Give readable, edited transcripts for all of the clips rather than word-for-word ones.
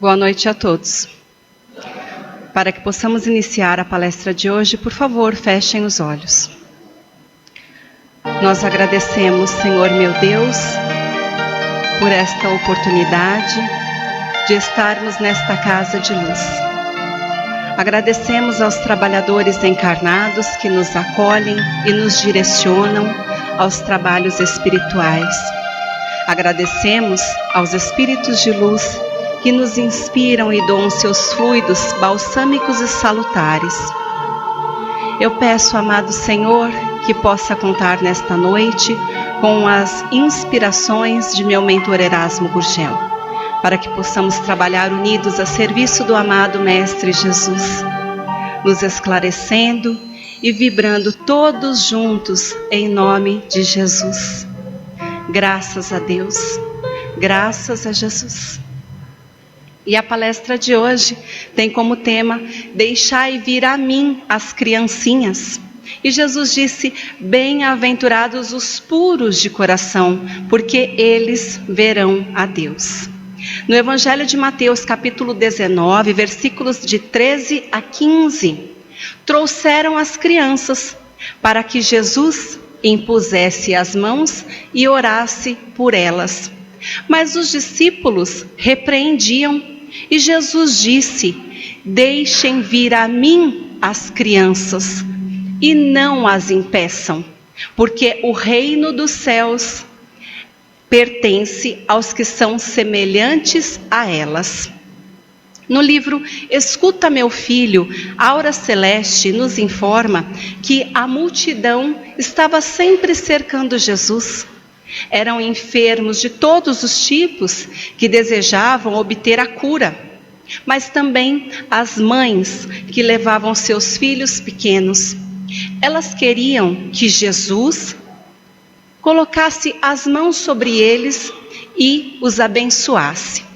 Boa noite a todos. Para que possamos iniciar a palestra de hoje, por favor, fechem os olhos. Nós agradecemos, Senhor meu Deus, por esta oportunidade de estarmos nesta casa de luz. Agradecemos aos trabalhadores encarnados que nos acolhem e nos direcionam aos trabalhos espirituais. Agradecemos aos espíritos de luz que nos inspiram e doam seus fluidos balsâmicos e salutares. Eu peço, amado Senhor, que possa contar nesta noite com as inspirações de meu mentor Erasmo Gurgel, para que possamos trabalhar unidos a serviço do amado Mestre Jesus, nos esclarecendo e vibrando todos juntos em nome de Jesus. Graças a Deus, graças a Jesus. E a palestra de hoje tem como tema: deixai vir a mim as criancinhas. E Jesus disse: bem-aventurados os puros de coração, porque eles verão a Deus. No Evangelho de Mateus, capítulo 19, versículos de 13 a 15, trouxeram as crianças para que Jesus impusesse as mãos e orasse por elas. Mas os discípulos repreendiam. E Jesus disse: deixem vir a mim as crianças e não as impeçam, porque o reino dos céus pertence aos que são semelhantes a elas. No livro Escuta Meu Filho, Aura Celeste nos informa que a multidão estava sempre cercando Jesus. Eram enfermos de todos os tipos que desejavam obter a cura, mas também as mães que levavam seus filhos pequenos. Elas queriam que Jesus colocasse as mãos sobre eles e os abençoasse.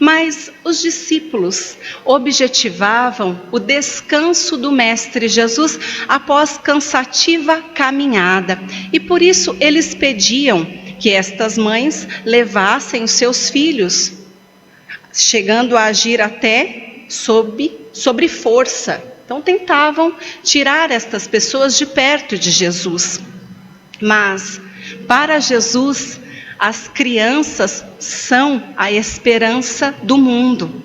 Mas os discípulos objetivavam o descanso do Mestre Jesus após cansativa caminhada, e por isso eles pediam que estas mães levassem os seus filhos, chegando a agir até sobre força. Então tentavam tirar estas pessoas de perto de Jesus. Mas para Jesus, as crianças são a esperança do mundo.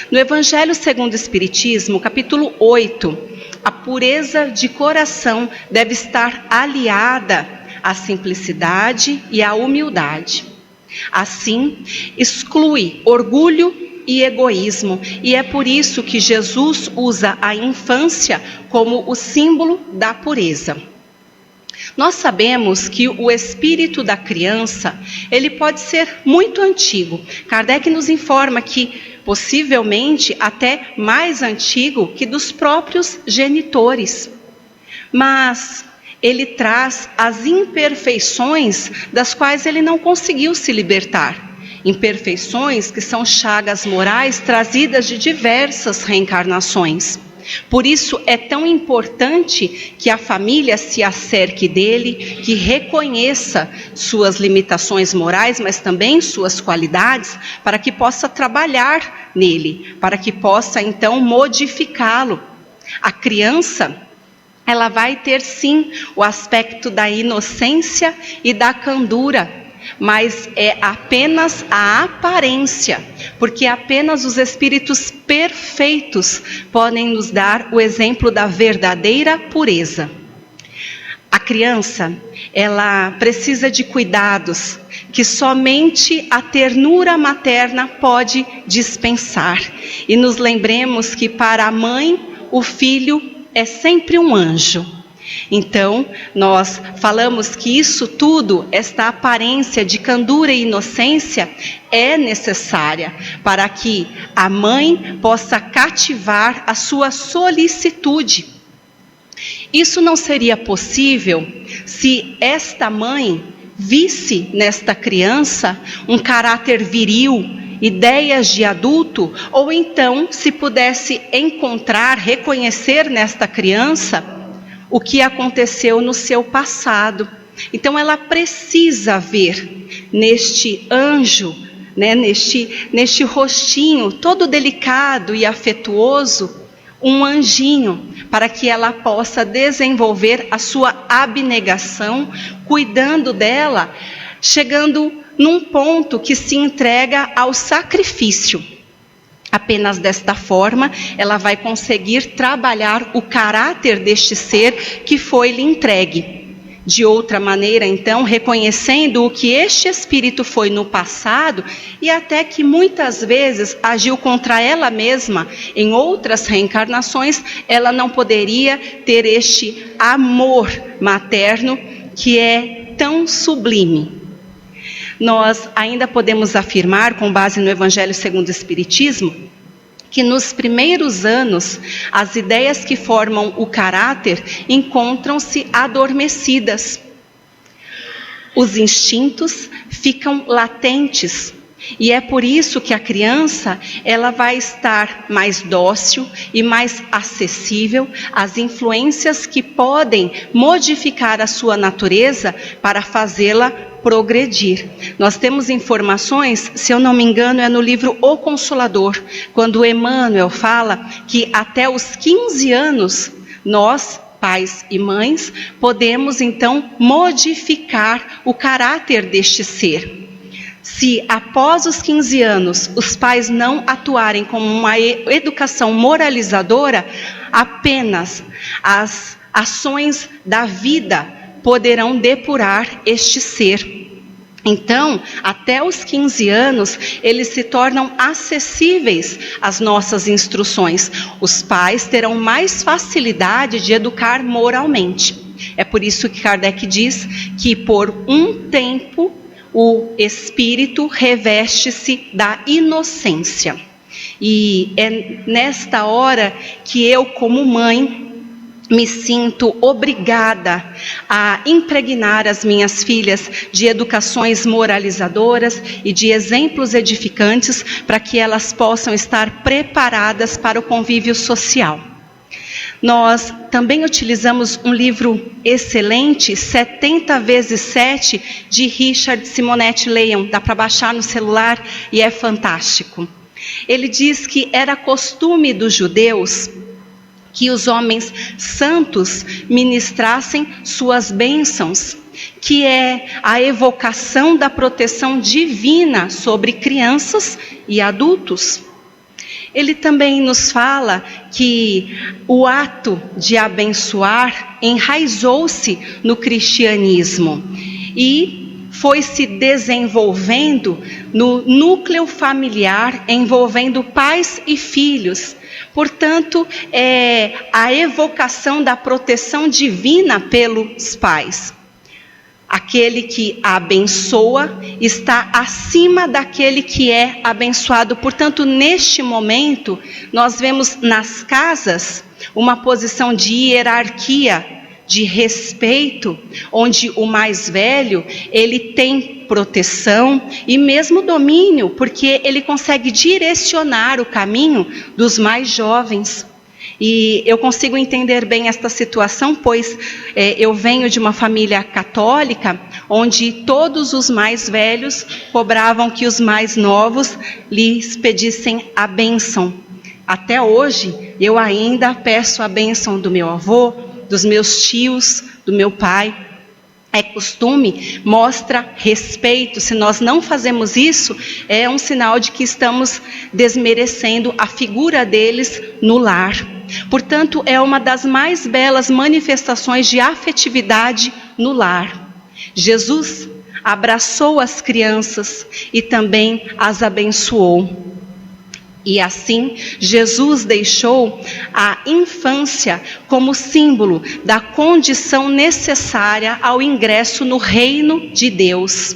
No Evangelho segundo o Espiritismo, capítulo 8, a pureza de coração deve estar aliada à simplicidade e à humildade. Assim, exclui orgulho e egoísmo, e é por isso que Jesus usa a infância como o símbolo da pureza. Nós sabemos que o espírito da criança, ele pode ser muito antigo. Kardec nos informa que, possivelmente, até mais antigo que dos próprios genitores. Mas ele traz as imperfeições das quais ele não conseguiu se libertar. Imperfeições que são chagas morais trazidas de diversas reencarnações. Por isso é tão importante que a família se acerque dele, que reconheça suas limitações morais, mas também suas qualidades, para que possa trabalhar nele, para que possa então modificá-lo. A criança, ela vai ter sim o aspecto da inocência e da candura, mas é apenas a aparência, porque apenas os espíritos perfeitos podem nos dar o exemplo da verdadeira pureza. A criança, ela precisa de cuidados que somente a ternura materna pode dispensar. E nos lembremos que para a mãe, o filho é sempre um anjo. Então, nós falamos que isso tudo, esta aparência de candura e inocência, é necessária para que a mãe possa cativar a sua solicitude. Isso não seria possível se esta mãe visse nesta criança um caráter viril, ideias de adulto, ou então se pudesse encontrar, reconhecer nesta criança o que aconteceu no seu passado. Então ela precisa ver neste anjo né, neste rostinho todo delicado e afetuoso, um anjinho, para que ela possa desenvolver a sua abnegação, cuidando dela, chegando num ponto que se entrega ao sacrifício. Apenas desta forma, ela vai conseguir trabalhar o caráter deste ser que foi-lhe entregue. De outra maneira, então, reconhecendo o que este espírito foi no passado e até que muitas vezes agiu contra ela mesma em outras reencarnações, ela não poderia ter este amor materno que é tão sublime. Nós ainda podemos afirmar, com base no Evangelho segundo o Espiritismo, que nos primeiros anos, as ideias que formam o caráter encontram-se adormecidas. Os instintos ficam latentes. E é por isso que a criança, ela vai estar mais dócil e mais acessível às influências que podem modificar a sua natureza para fazê-la progredir. Nós temos informações, se eu não me engano, é no livro O Consolador, quando Emmanuel fala que até os 15 anos, nós, pais e mães, podemos então modificar o caráter deste ser. Se após os 15 anos os pais não atuarem como uma educação moralizadora, apenas as ações da vida poderão depurar este ser. Então, até os 15 anos, eles se tornam acessíveis às nossas instruções. Os pais terão mais facilidade de educar moralmente. É por isso que Kardec diz que por um tempo o espírito reveste-se da inocência. E é nesta hora que eu, como mãe, me sinto obrigada a impregnar as minhas filhas de educações moralizadoras e de exemplos edificantes para que elas possam estar preparadas para o convívio social. Nós também utilizamos um livro excelente, 70 vezes 7, de Richard Simonetti. Leiam, dá para baixar no celular e é fantástico. Ele diz que era costume dos judeus que os homens santos ministrassem suas bênçãos, que é a evocação da proteção divina sobre crianças e adultos. Ele também nos fala que o ato de abençoar enraizou-se no cristianismo e foi se desenvolvendo no núcleo familiar, envolvendo pais e filhos. Portanto, é a evocação da proteção divina pelos pais. Aquele que abençoa está acima daquele que é abençoado. Portanto, neste momento, nós vemos nas casas uma posição de hierarquia, de respeito, onde o mais velho, ele tem proteção e mesmo domínio, porque ele consegue direcionar o caminho dos mais jovens. E eu consigo entender bem esta situação, pois eu venho de uma família católica, onde todos os mais velhos cobravam que os mais novos lhes pedissem a bênção. Até hoje, eu ainda peço a bênção do meu avô, dos meus tios, do meu pai. É costume, mostra respeito. Se nós não fazemos isso, é um sinal de que estamos desmerecendo a figura deles no lar. Portanto, é uma das mais belas manifestações de afetividade no lar. Jesus abraçou as crianças e também as abençoou. E assim, Jesus deixou a infância como símbolo da condição necessária ao ingresso no reino de Deus.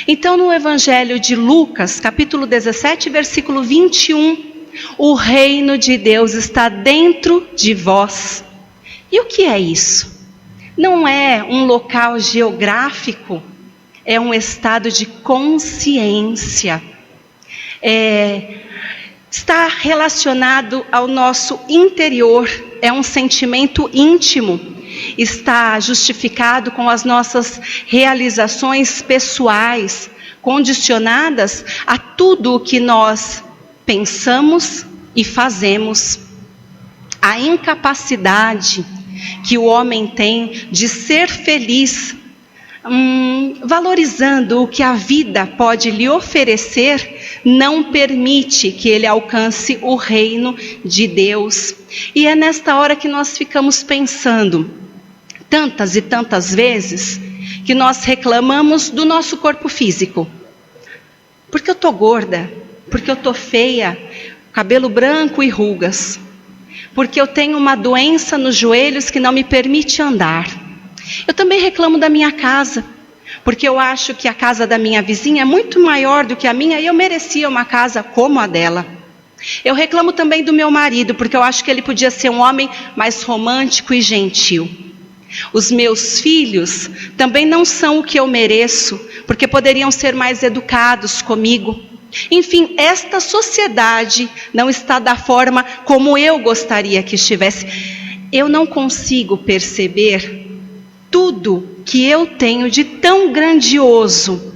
Então, no Evangelho de Lucas, capítulo 17, versículo 21, o reino de Deus está dentro de vós. E o que é isso? Não é um local geográfico, é um estado de consciência. Está relacionado ao nosso interior, é um sentimento íntimo, está justificado com as nossas realizações pessoais, condicionadas a tudo o que nós pensamos e fazemos. A incapacidade que o homem tem de ser feliz, valorizando o que a vida pode lhe oferecer, não permite que ele alcance o reino de Deus. E é nesta hora que nós ficamos pensando, tantas e tantas vezes, que nós reclamamos do nosso corpo físico. Porque eu estou gorda, porque eu estou feia, cabelo branco e rugas, porque eu tenho uma doença nos joelhos que não me permite andar. Eu também reclamo da minha casa, porque eu acho que a casa da minha vizinha é muito maior do que a minha e eu merecia uma casa como a dela. Eu reclamo também do meu marido, porque eu acho que ele podia ser um homem mais romântico e gentil. Os meus filhos também não são o que eu mereço, porque poderiam ser mais educados comigo. Enfim, esta sociedade não está da forma como eu gostaria que estivesse. Eu não consigo perceber tudo que eu tenho de tão grandioso: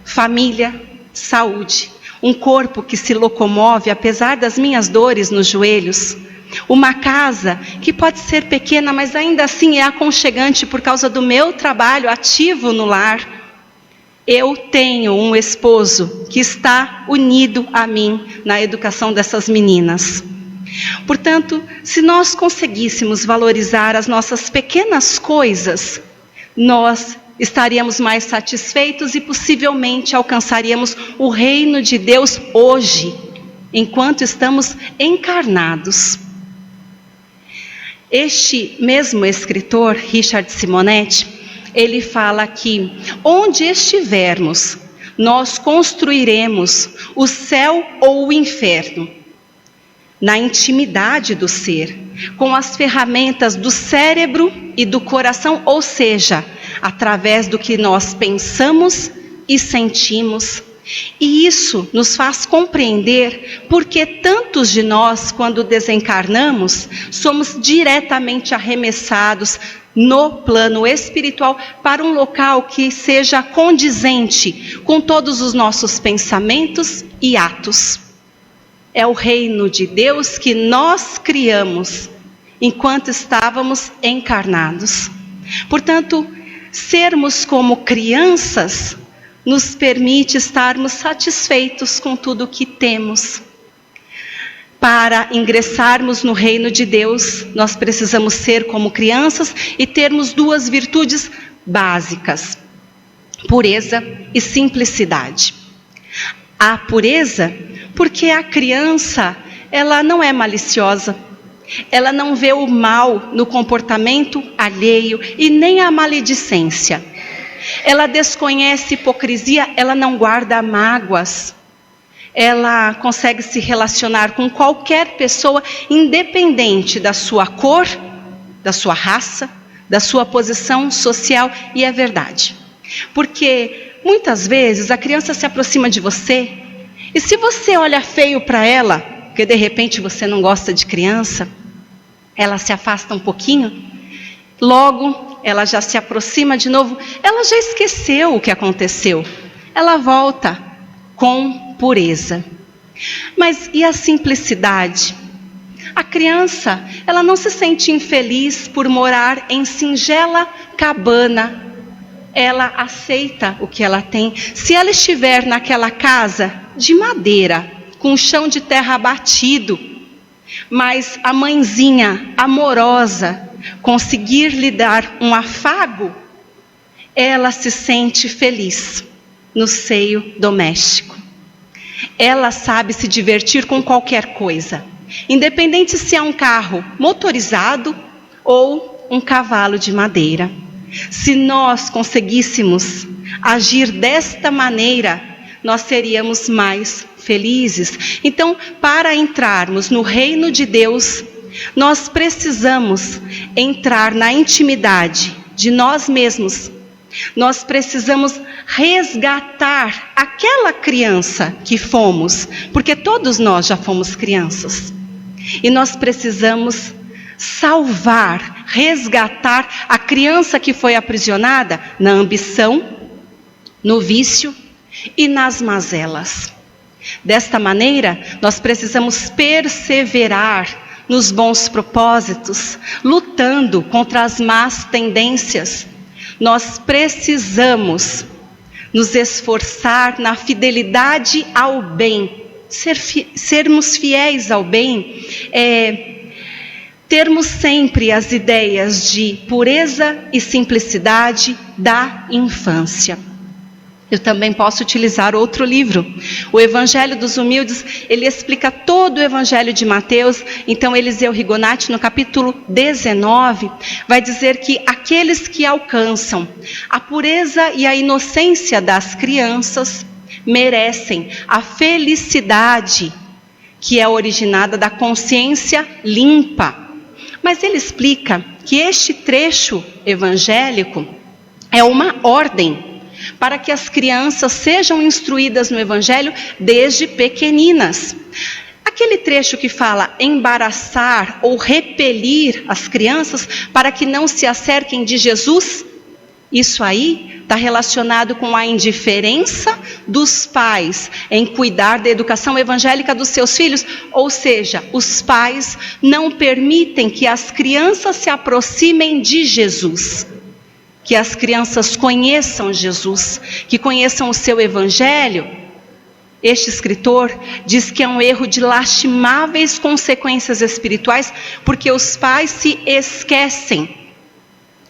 família, saúde, um corpo que se locomove apesar das minhas dores nos joelhos, uma casa que pode ser pequena, mas ainda assim é aconchegante por causa do meu trabalho ativo no lar. Eu tenho um esposo que está unido a mim na educação dessas meninas. Portanto, se nós conseguíssemos valorizar as nossas pequenas coisas, nós estaríamos mais satisfeitos e possivelmente alcançaríamos o reino de Deus hoje, enquanto estamos encarnados. Este mesmo escritor, Richard Simonetti, ele fala que onde estivermos, nós construiremos o céu ou o inferno. Na intimidade do ser, com as ferramentas do cérebro e do coração, ou seja, através do que nós pensamos e sentimos. E isso nos faz compreender porque tantos de nós, quando desencarnamos, somos diretamente arremessados no plano espiritual para um local que seja condizente com todos os nossos pensamentos e atos. É o reino de Deus que nós criamos enquanto estávamos encarnados. Portanto, sermos como crianças nos permite estarmos satisfeitos com tudo o que temos. Para ingressarmos no reino de Deus, nós precisamos ser como crianças e termos duas virtudes básicas: pureza e simplicidade. A pureza, porque a criança, ela não é maliciosa, ela não vê o mal no comportamento alheio e nem a maledicência. Ela desconhece hipocrisia, ela não guarda mágoas. Ela consegue se relacionar com qualquer pessoa, independente da sua cor, da sua raça, da sua posição social, e é verdade. Porque muitas vezes a criança se aproxima de você, e se você olha feio para ela, porque de repente você não gosta de criança, ela se afasta um pouquinho, logo ela já se aproxima de novo, ela já esqueceu o que aconteceu, ela volta com pureza. Mas e a simplicidade? A criança, ela não se sente infeliz por morar em singela cabana. Ela aceita o que ela tem. Se ela estiver naquela casa de madeira, com o chão de terra batido, mas a mãezinha amorosa conseguir lhe dar um afago, ela se sente feliz no seio doméstico. Ela sabe se divertir com qualquer coisa, independente se é um carro motorizado ou um cavalo de madeira. Se nós conseguíssemos agir desta maneira, nós seríamos mais felizes. Então, para entrarmos no reino de Deus, nós precisamos entrar na intimidade de nós mesmos. Nós precisamos resgatar aquela criança que fomos, porque todos nós já fomos crianças. E nós precisamos salvar, resgatar a criança que foi aprisionada na ambição, no vício e nas mazelas. Desta maneira, nós precisamos perseverar nos bons propósitos, lutando contra as más tendências. Nós precisamos nos esforçar na fidelidade ao bem, sermos fiéis ao bem, termos sempre as ideias de pureza e simplicidade da infância. Eu também posso utilizar outro livro, o Evangelho dos Humildes. Ele explica todo o Evangelho de Mateus. Então Eliseu Rigonati, no capítulo 19, vai dizer que aqueles que alcançam a pureza e a inocência das crianças merecem a felicidade que é originada da consciência limpa. Mas ele explica que este trecho evangélico é uma ordem para que as crianças sejam instruídas no Evangelho desde pequeninas. Aquele trecho que fala embaraçar ou repelir as crianças para que não se acerquem de Jesus, isso aí está relacionado com a indiferença dos pais em cuidar da educação evangélica dos seus filhos. Ou seja, os pais não permitem que as crianças se aproximem de Jesus. Que as crianças conheçam Jesus, que conheçam o seu Evangelho. Este escritor diz que é um erro de lastimáveis consequências espirituais, porque os pais se esquecem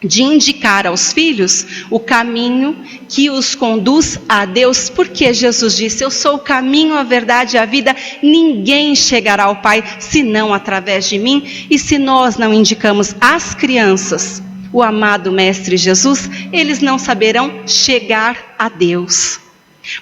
de indicar aos filhos o caminho que os conduz a Deus, porque Jesus disse: eu sou o caminho, a verdade e a vida, ninguém chegará ao Pai senão através de mim. E se nós não indicamos às crianças o amado Mestre Jesus, eles não saberão chegar a Deus.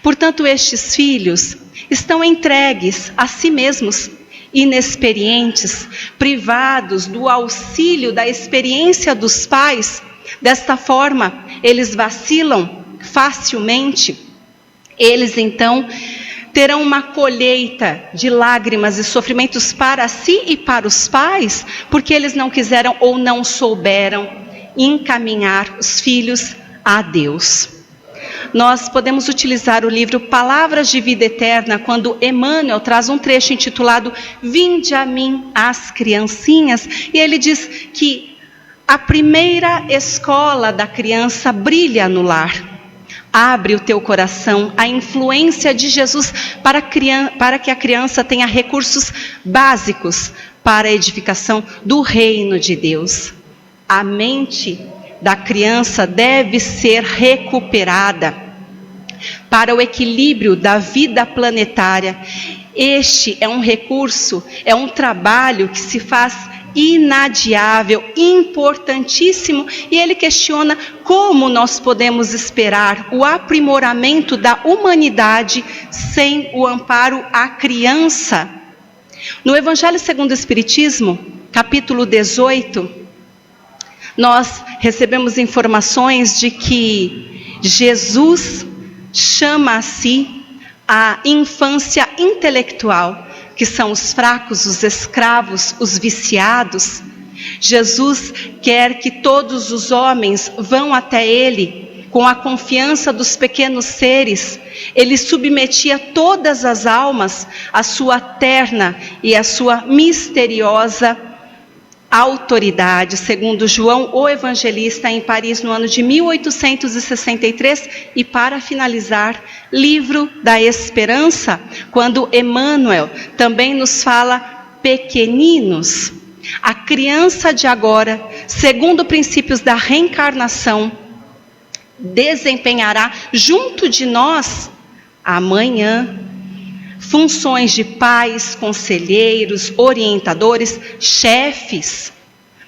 Portanto, estes filhos estão entregues a si mesmos, inexperientes, privados do auxílio da experiência dos pais. Desta forma, eles vacilam facilmente. Eles então terão uma colheita de lágrimas e sofrimentos para si e para os pais, porque eles não quiseram ou não souberam encaminhar os filhos a Deus. Nós podemos utilizar o livro Palavras de Vida Eterna, quando Emmanuel traz um trecho intitulado Vinde a mim as criancinhas, e ele diz que a primeira escola da criança brilha no lar. Abre o teu coração à influência de Jesus para que a criança tenha recursos básicos para a edificação do reino de Deus. A mente da criança deve ser recuperada para o equilíbrio da vida planetária. Este é um recurso, é um trabalho que se faz inadiável, importantíssimo, e ele questiona como nós podemos esperar o aprimoramento da humanidade sem o amparo à criança. No Evangelho segundo o Espiritismo, capítulo 18, nós recebemos informações de que Jesus chama a si a infância intelectual, que são os fracos, os escravos, os viciados. Jesus quer que todos os homens vão até ele com a confiança dos pequenos seres. Ele submetia todas as almas à sua terna e à sua misteriosa autoridade, segundo João o Evangelista, em Paris no ano de 1863. E para finalizar, Livro da Esperança, quando Emmanuel também nos fala pequeninos. A criança de agora, segundo princípios da reencarnação, desempenhará junto de nós amanhã funções de pais, conselheiros, orientadores, chefes.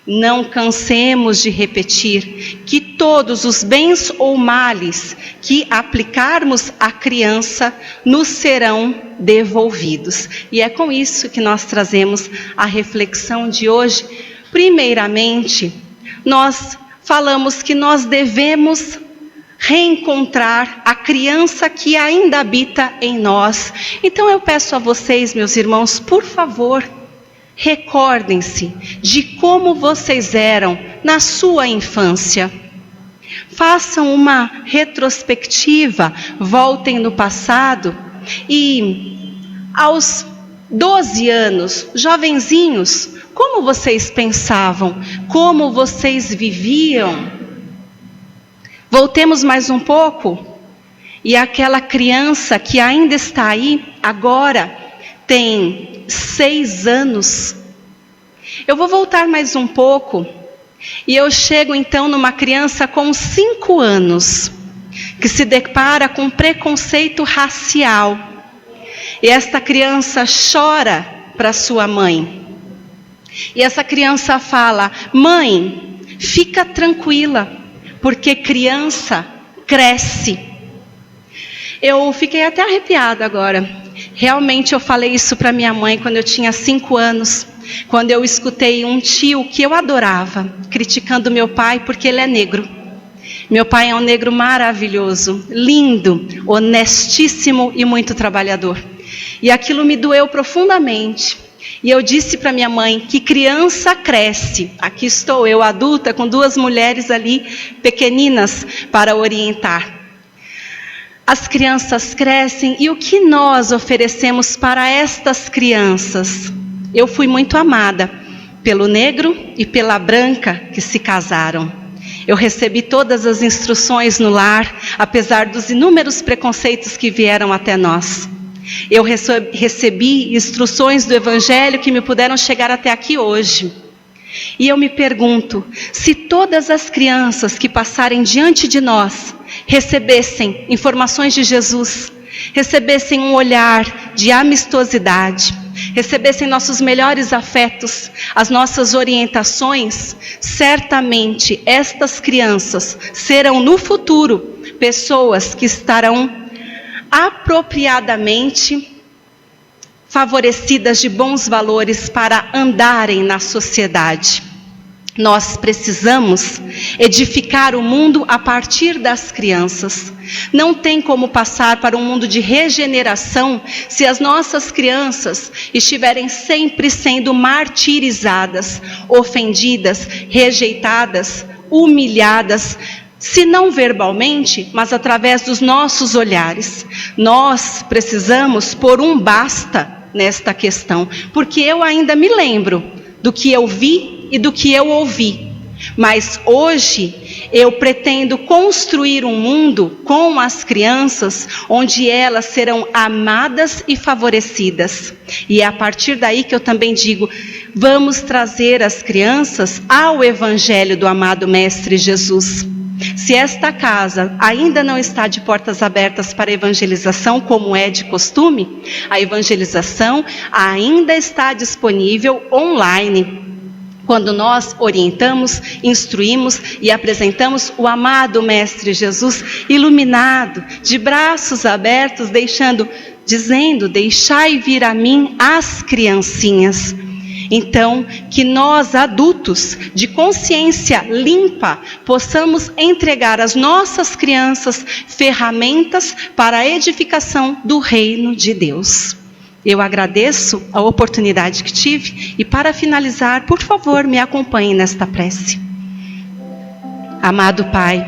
Não cansemos de repetir que todos os bens ou males que aplicarmos à criança nos serão devolvidos. E é com isso que nós trazemos a reflexão de hoje. Primeiramente, nós falamos que nós devemos reencontrar a criança que ainda habita em nós. Então eu peço a vocês, meus irmãos, por favor, recordem-se de como vocês eram na sua infância. Façam uma retrospectiva, voltem no passado e aos 12 anos, jovenzinhos, como vocês pensavam? Como vocês viviam? Voltemos mais um pouco. E aquela criança que ainda está aí, agora, tem 6 anos. Eu vou voltar mais um pouco. E eu chego então numa criança com 5 anos, que se depara com preconceito racial. E esta criança chora para sua mãe. E essa criança fala: mãe, fica tranquila, porque criança cresce. Eu fiquei até arrepiada agora. Realmente eu falei isso para minha mãe quando eu tinha 5 anos. Quando eu escutei um tio que eu adorava, criticando meu pai porque ele é negro. Meu pai é um negro maravilhoso, lindo, honestíssimo e muito trabalhador. E aquilo me doeu profundamente. E eu disse para minha mãe que criança cresce. Aqui estou eu, adulta, com 2 mulheres ali, pequeninas, para orientar. As crianças crescem e o que nós oferecemos para estas crianças? Eu fui muito amada pelo negro e pela branca que se casaram. Eu recebi todas as instruções no lar, apesar dos inúmeros preconceitos que vieram até nós. Eu recebi instruções do Evangelho que me puderam chegar até aqui hoje. E eu me pergunto, se todas as crianças que passarem diante de nós recebessem informações de Jesus, recebessem um olhar de amistosidade, recebessem nossos melhores afetos, as nossas orientações, certamente estas crianças serão no futuro pessoas que estarão apropriadamente favorecidas de bons valores para andarem na sociedade. Nós precisamos edificar o mundo a partir das crianças. Não tem como passar para um mundo de regeneração se as nossas crianças estiverem sempre sendo martirizadas, ofendidas, rejeitadas, humilhadas, se não verbalmente, mas através dos nossos olhares. Nós precisamos pôr um basta nesta questão, porque eu ainda me lembro do que eu vi e do que eu ouvi. Mas hoje eu pretendo construir um mundo com as crianças, onde elas serão amadas e favorecidas. E é a partir daí que eu também digo, vamos trazer as crianças ao Evangelho do amado Mestre Jesus. Se esta casa ainda não está de portas abertas para evangelização, como é de costume, a evangelização ainda está disponível online, quando nós orientamos, instruímos e apresentamos o amado Mestre Jesus iluminado, de braços abertos, dizendo, deixai vir a mim as criancinhas. Então, que nós adultos, de consciência limpa, possamos entregar às nossas crianças ferramentas para a edificação do reino de Deus. Eu agradeço a oportunidade que tive e, para finalizar, por favor, me acompanhe nesta prece. Amado Pai,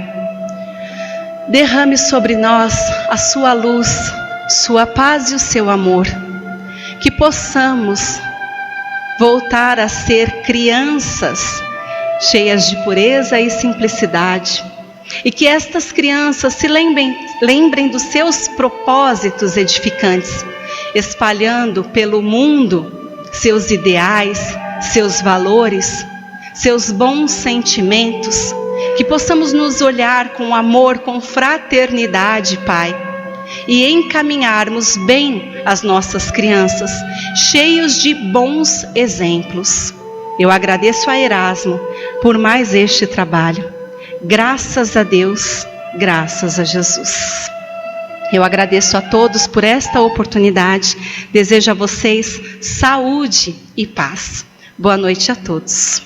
derrame sobre nós a sua luz, sua paz e o seu amor, que possamos voltar a ser crianças cheias de pureza e simplicidade, e que estas crianças se lembrem dos seus propósitos edificantes, espalhando pelo mundo seus ideais, seus valores, seus bons sentimentos, que possamos nos olhar com amor, com fraternidade, Pai, e encaminharmos bem as nossas crianças, cheios de bons exemplos. Eu agradeço a Erasmo por mais este trabalho. Graças a Deus, graças a Jesus. Eu agradeço a todos por esta oportunidade. Desejo a vocês saúde e paz. Boa noite a todos.